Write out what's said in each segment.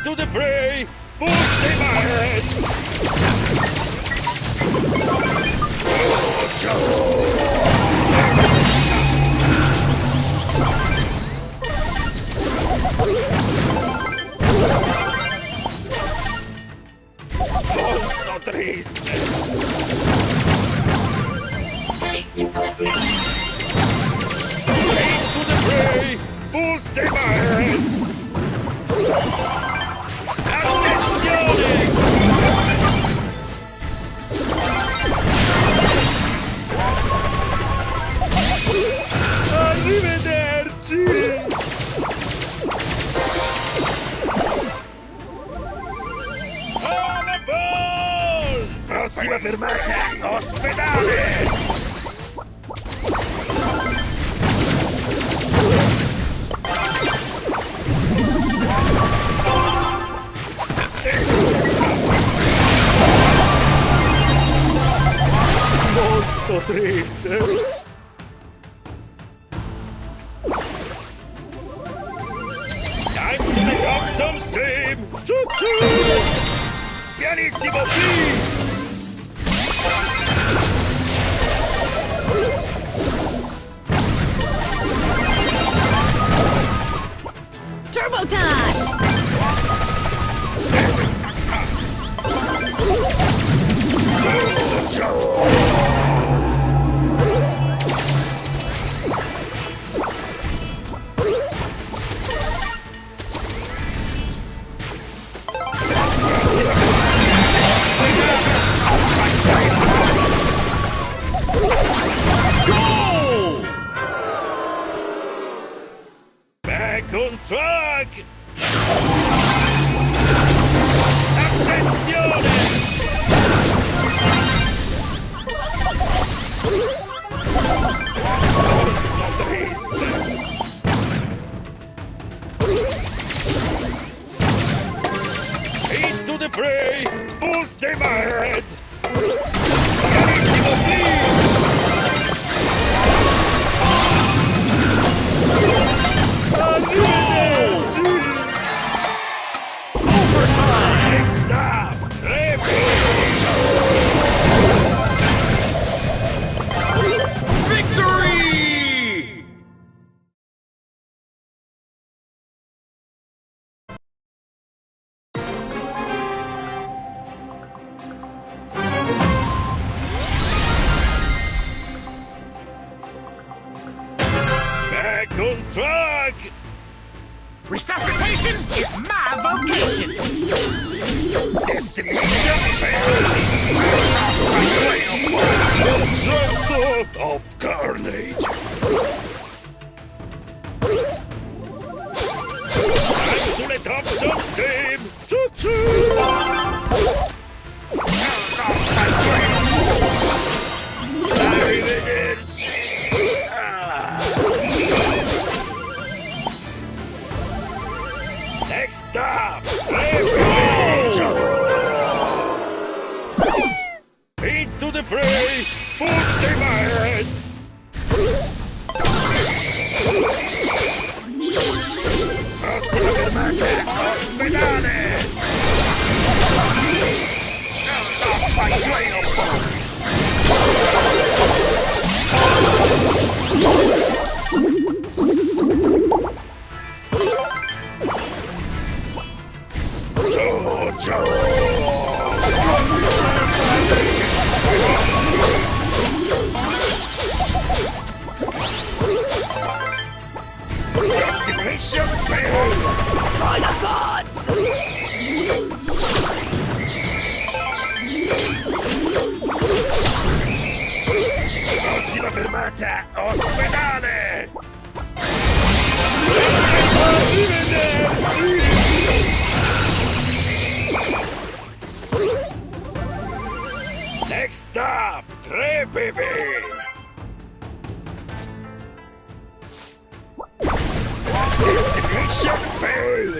To the fray! Full steam ahead! Molto triste! Into the fray! Full steam ahead! Arrivederci! Alla ball! Prossima fermata, ospedale! Molto triste! Time to take off some steam! Choo-choo! Pianissimo qui! Turbo time! Back on track! Attenzione! Into the fray! Full steam ahead! Pianissimo qui! Victory! Back on track! Resuscitation is my vocation! Destination failed! Center of carnage! Time to let off some steam! Choo-choo! Bury the edge! Next stop! Into the fray! Full steam ahead! Prossima fermata! Ospedale! Destination failed! By the gods! Prossima fermata! Ospedale! Next stop! Creepy! Destination failed!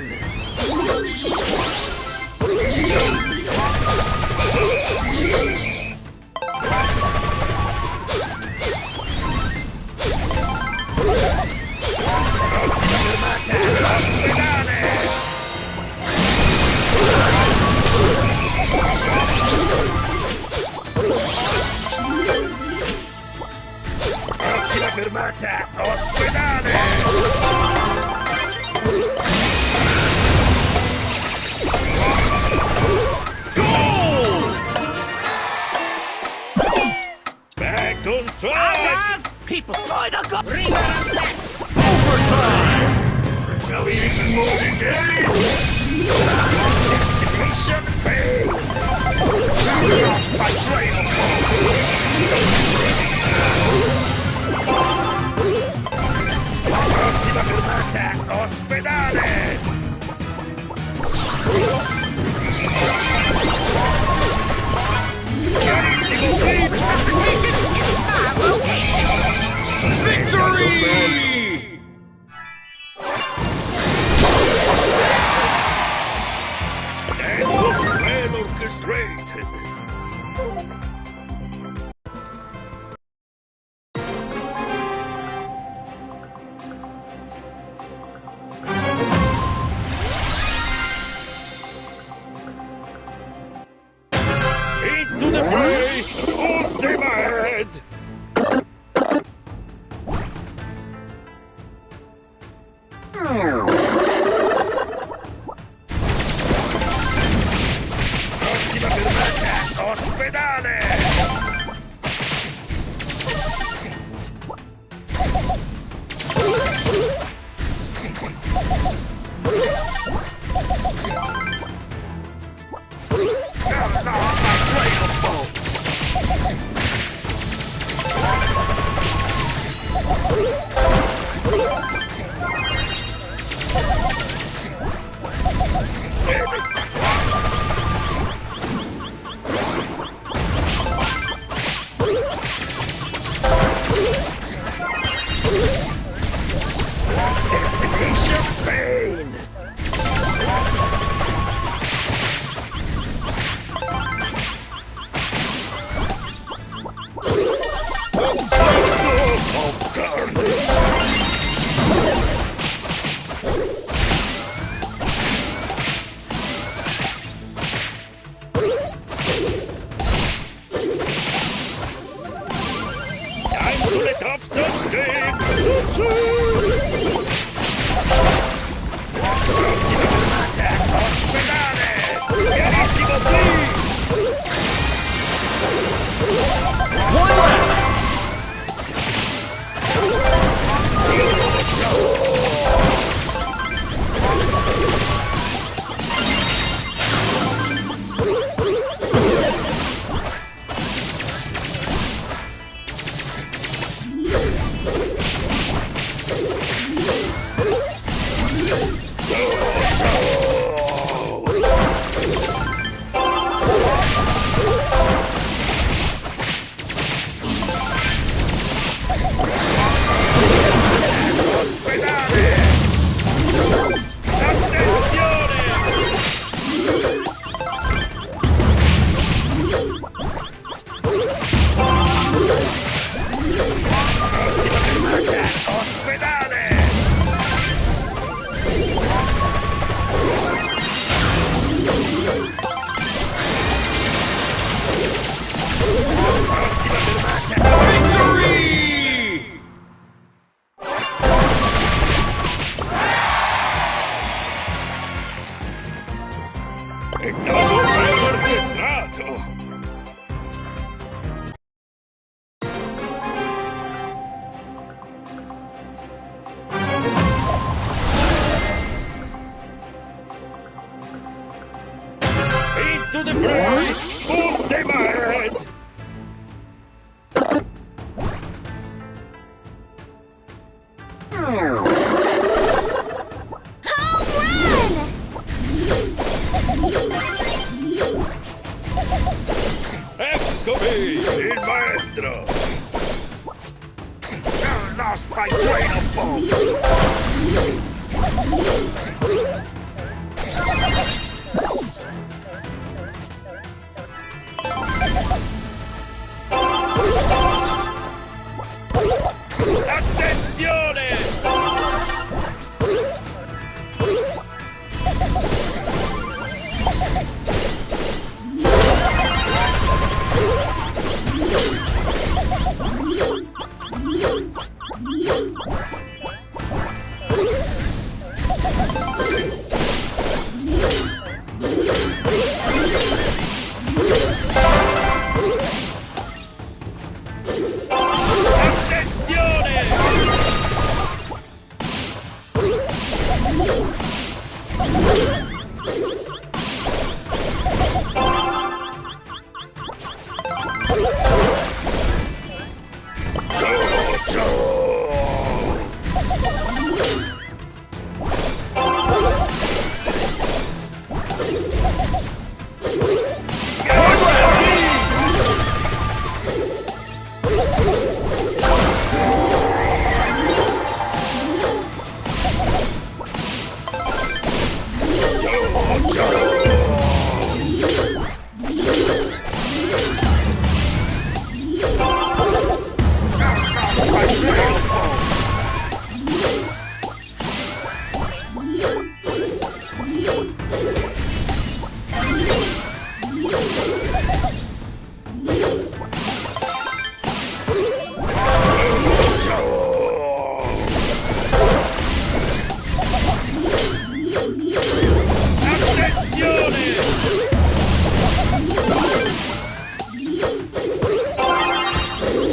Prossima fermata! Ospedale! Prossima fermata! Ospedale! Back on track! People's by the gods! Overtime! Shall we even move again? Destination failed! Lost by train of Prossima fermata! Ospedale! Carissimo primo! Resuscitation is my vocation! Victory! That was well orchestrated. Into the fray! Full steam ahead! Prossima fermata! Ospedale! Eccomi, il maestro! Lost my train of thought! Attenzione!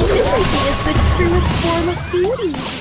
Efficiency is the truest form of beauty.